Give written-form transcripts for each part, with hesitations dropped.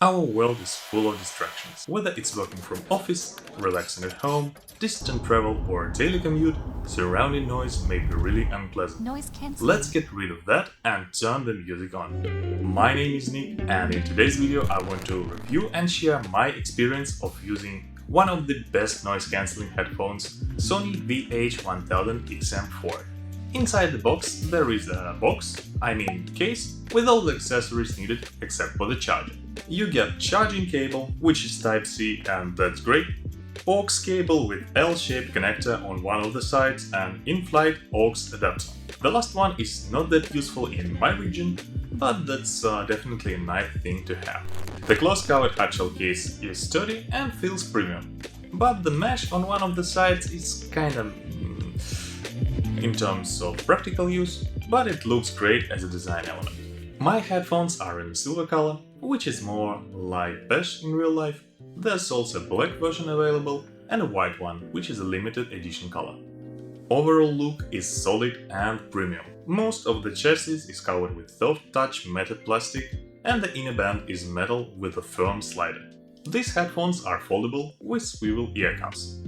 Our world is full of distractions. Whether it's working from office, relaxing at home, distant travel or daily commute, surrounding noise may be really unpleasant. Noise cancelling. Let's get rid of that and turn the music on. My name is Nick, and in today's video I want to review and share my experience of using one of the best noise cancelling headphones, Sony WH-1000XM4. Inside the box there is a case, with all the accessories needed except for the charger. You get charging cable, which is Type-C, and that's great, aux cable with L-shaped connector on one of the sides, and in-flight aux adapter. The last one is not that useful in my region, but that's definitely a nice thing to have. The close-covered hardshell case is sturdy and feels premium, but the mesh on one of the sides is kinda in terms of practical use, but it looks great as a design element. My headphones are in silver color, which is more like beige in real life. There's also a black version available and a white one, which is a limited edition color. Overall look is solid and premium. Most of the chassis is covered with soft touch matted plastic, and the inner band is metal with a firm slider. These headphones are foldable with swivel ear cuffs.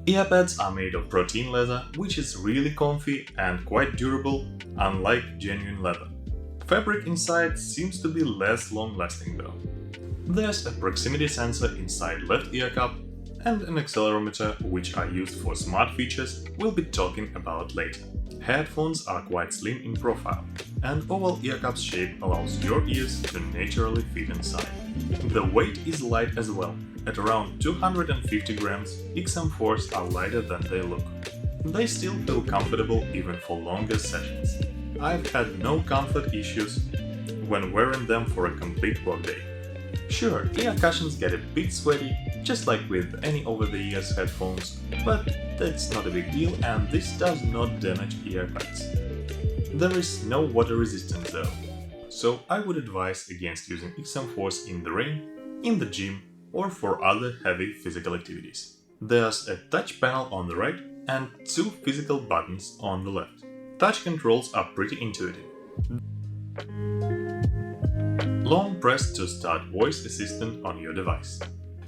Earpads are made of protein leather, which is really comfy and quite durable, unlike genuine leather. Fabric inside seems to be less long-lasting though. There's a proximity sensor inside left ear cup and an accelerometer, which are used for smart features we'll be talking about later. Headphones are quite slim in profile, and oval ear cup's shape allows your ears to naturally fit inside. The weight is light as well. At around 250 grams, XM4s are lighter than they look. They still feel comfortable even for longer sessions. I've had no comfort issues when wearing them for a complete workday. Sure, ear cushions get a bit sweaty, just like with any over-the-ears headphones, but that's not a big deal, and this does not damage earbuds. There is no water resistance though, so I would advise against using XM4s in the rain, in the gym, or for other heavy physical activities. There's a touch panel on the right and two physical buttons on the left. Touch controls are pretty intuitive. Long press to start voice assistant on your device.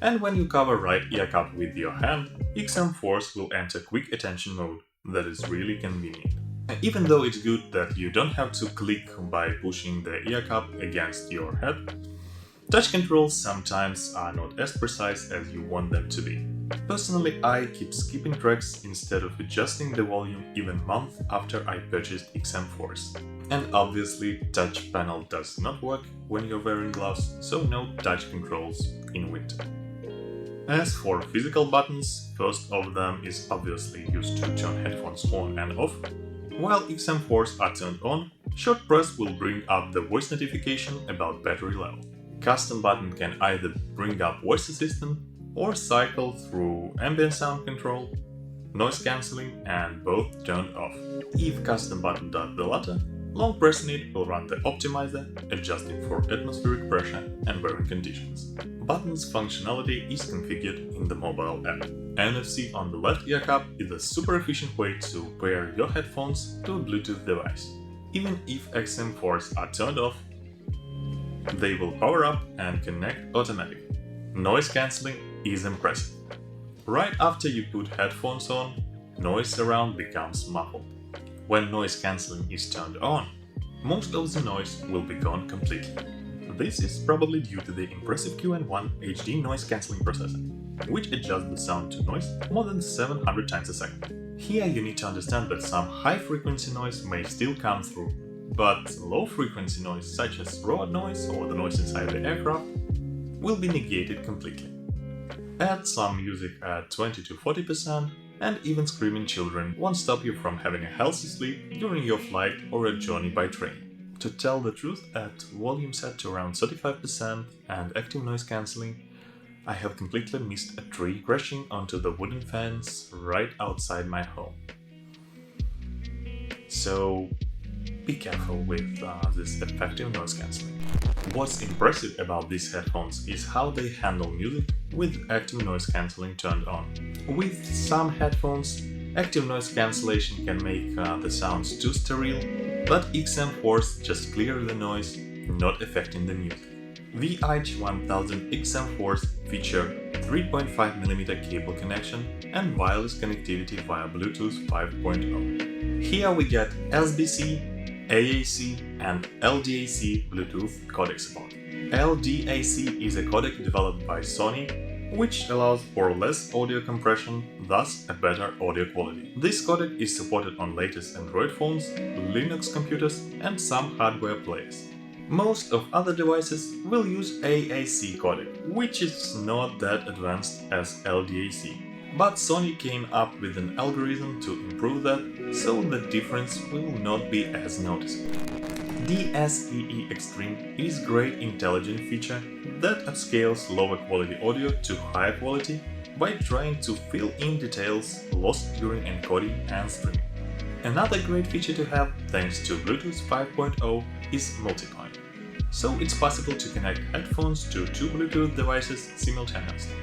And when you cover right ear cup with your hand, XM4s will enter quick attention mode. That is really convenient. Even though it's good that you don't have to click by pushing the ear cup against your head, touch controls sometimes are not as precise as you want them to be. Personally, I keep skipping tracks instead of adjusting the volume even months after I purchased XM4s. And obviously, touch panel does not work when you're wearing gloves, so no touch controls in winter. As for physical buttons, first of them is obviously used to turn headphones on and off. While XM4s are turned on, short press will bring up the voice notification about battery level. Custom button can either bring up voice assistant or cycle through ambient sound control, noise cancelling, and both turned off. If custom button does the latter, long pressing it will run the optimizer, adjusting for atmospheric pressure and wearing conditions. Button's functionality is configured in the mobile app. NFC on the left ear cup is a super efficient way to pair your headphones to a Bluetooth device. Even if XM4s are turned off, they will power up and connect automatically. Noise cancelling is impressive. Right after you put headphones on, noise around becomes muffled. When noise cancelling is turned on, most of the noise will be gone completely. This is probably due to the impressive QN1 HD noise cancelling processor, which adjusts the sound to noise more than 700 times a second. Here you need to understand that some high-frequency noise may still come through, but low-frequency noise such as road noise or the noise inside the aircraft will be negated completely. Add some music at 20 to 40%, and even screaming children won't stop you from having a healthy sleep during your flight or a journey by train. To tell the truth, at volume set to around 35% and active noise cancelling, I have completely missed a tree crashing onto the wooden fence right outside my home. So be careful with this effective noise cancelling. What's impressive about these headphones is how they handle music with active noise cancelling turned on. With some headphones, active noise cancellation can make the sounds too sterile, but XM4s just clear the noise, not affecting the music. WH-1000XM4s feature 3.5mm cable connection and wireless connectivity via Bluetooth 5.0. Here we get SBC, AAC and LDAC Bluetooth codec support. LDAC is a codec developed by Sony, which allows for less audio compression, thus a better audio quality. This codec is supported on latest Android phones, Linux computers and some hardware players. Most of other devices will use AAC codec, which is not that advanced as LDAC. But Sony came up with an algorithm to improve that, so the difference will not be as noticeable. DSEE Extreme is a great intelligent feature that upscales lower quality audio to high quality by trying to fill in details lost during encoding and streaming. Another great feature to have, thanks to Bluetooth 5.0, is Multipoint. So it's possible to connect headphones to two Bluetooth devices simultaneously.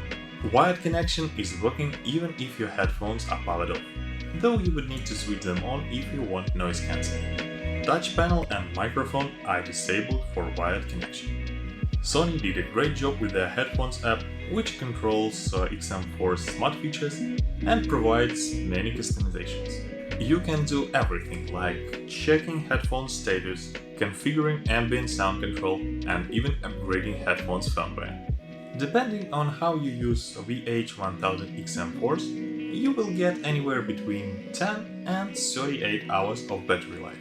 Wired connection is working even if your headphones are powered off, though you would need to switch them on if you want noise cancelling. Touch panel and microphone are disabled for wired connection. Sony did a great job with their headphones app, which controls XM4's smart features and provides many customizations. You can do everything like checking headphone status, configuring ambient sound control and even upgrading headphones firmware. Depending on how you use WH-1000XM4s, you will get anywhere between 10 and 38 hours of battery life.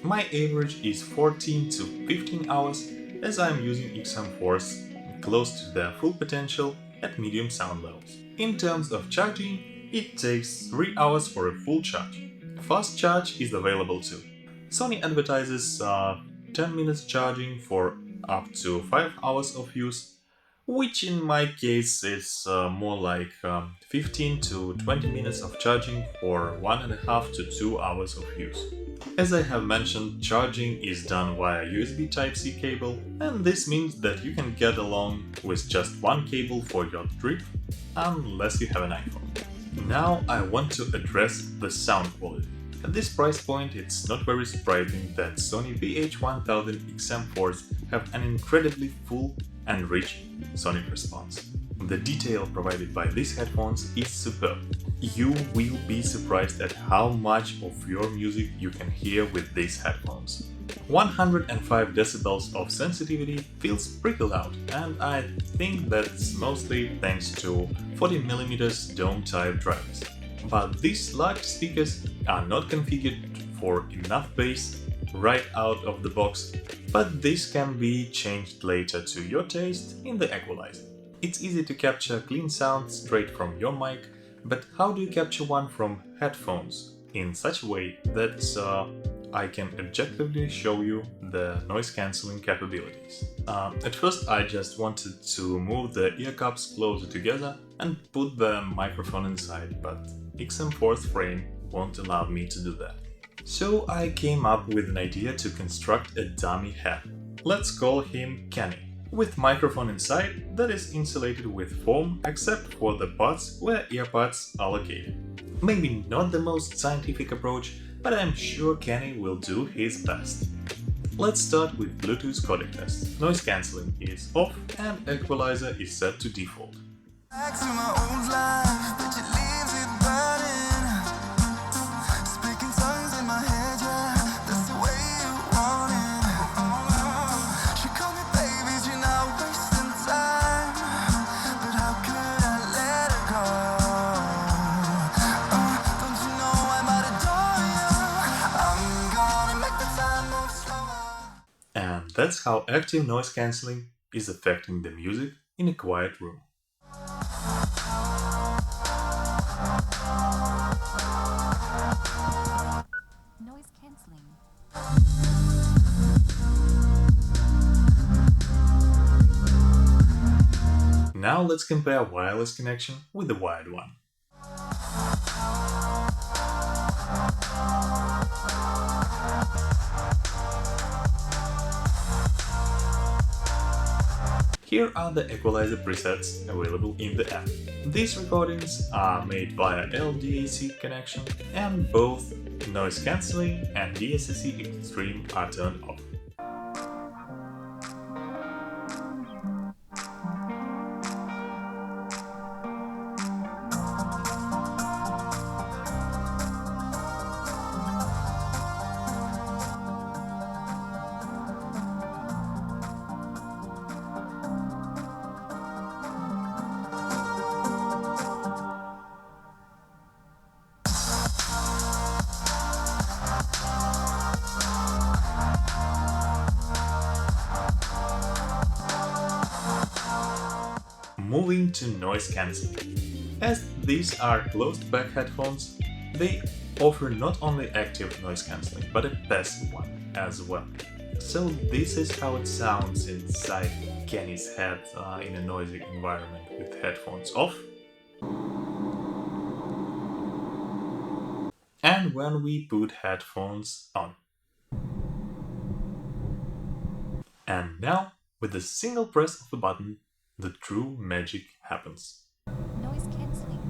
My average is 14 to 15 hours as I am using XM4s close to their full potential at medium sound levels. In terms of charging, it takes 3 hours for a full charge. Fast charge is available too. Sony advertises 10 minutes charging for up to 5 hours of use, which in my case is more like 15 to 20 minutes of charging for 1.5 to 2 hours of use. As I have mentioned, charging is done via USB Type-C cable, and this means that you can get along with just one cable for your trip, unless you have an iPhone. Now I want to address the sound quality. At this price point, it's not very surprising that Sony WH-1000XM4s have an incredibly full and rich sonic response. The detail provided by these headphones is superb. You will be surprised at how much of your music you can hear with these headphones. 105 decibels of sensitivity feels pretty loud, and I think that's mostly thanks to 40mm dome type drivers. But these large speakers are not configured for enough bass right out of the box, but this can be changed later to your taste in the Equalizer. It's easy to capture clean sound straight from your mic, but how do you capture one from headphones in such a way that I can objectively show you the noise cancelling capabilities? At first I just wanted to move the ear cups closer together and put the microphone inside, but XM4's frame won't allow me to do that. So I came up with an idea to construct a dummy head. Let's call him Kenny, with microphone inside that is insulated with foam except for the parts where earbuds are located. Maybe not the most scientific approach, but I'm sure Kenny will do his best. Let's start with Bluetooth codec test. Noise cancelling is off and Equalizer is set to default. Back to my old life, but it leaves it burning. Speaking tongues in my head, yeah, that's the way you want it. She called me baby, you're not wasting time, but how could I let her go? Don't you know I might adore you? I'm gonna make the time move slower. And that's how active noise cancelling is affecting the music in a quiet room. Noise cancelling. Now let's compare wireless connection with the wired one. Here are the Equalizer presets available in the app. These recordings are made via LDAC connection, and both noise cancelling and DSEE Extreme are turned off. Moving to noise cancelling. As these are closed-back headphones, they offer not only active noise cancelling, but a passive one as well. So this is how it sounds inside Kenny's head in a noisy environment with headphones off. And when we put headphones on. And now, with a single press of a button, the true magic happens. Noise cancelling.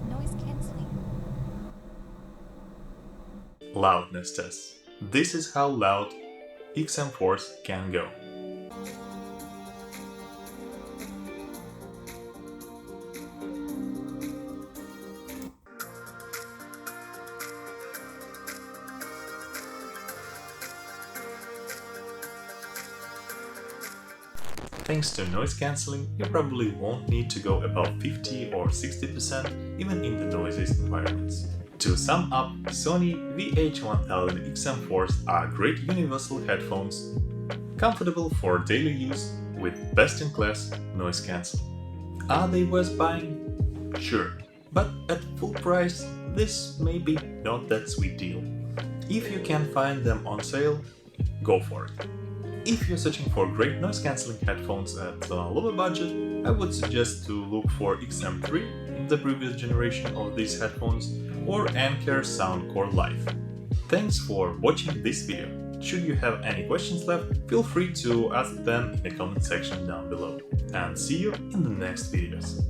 Noise cancelling. Loudness test. This is how loud XM4s can go. Thanks to noise cancelling, you probably won't need to go above 50 or 60% even in the noisiest environments. To sum up, Sony WH-1000XM4s are great universal headphones, comfortable for daily use with best-in-class noise cancelling. Are they worth buying? Sure, but at full price, this may be not that sweet deal. If you can find them on sale, go for it. If you're searching for great noise-cancelling headphones at a lower budget, I would suggest to look for XM3, the previous generation of these headphones, or Anker Soundcore Live. Thanks for watching this video. Should you have any questions left, feel free to ask them in the comment section down below. And see you in the next videos.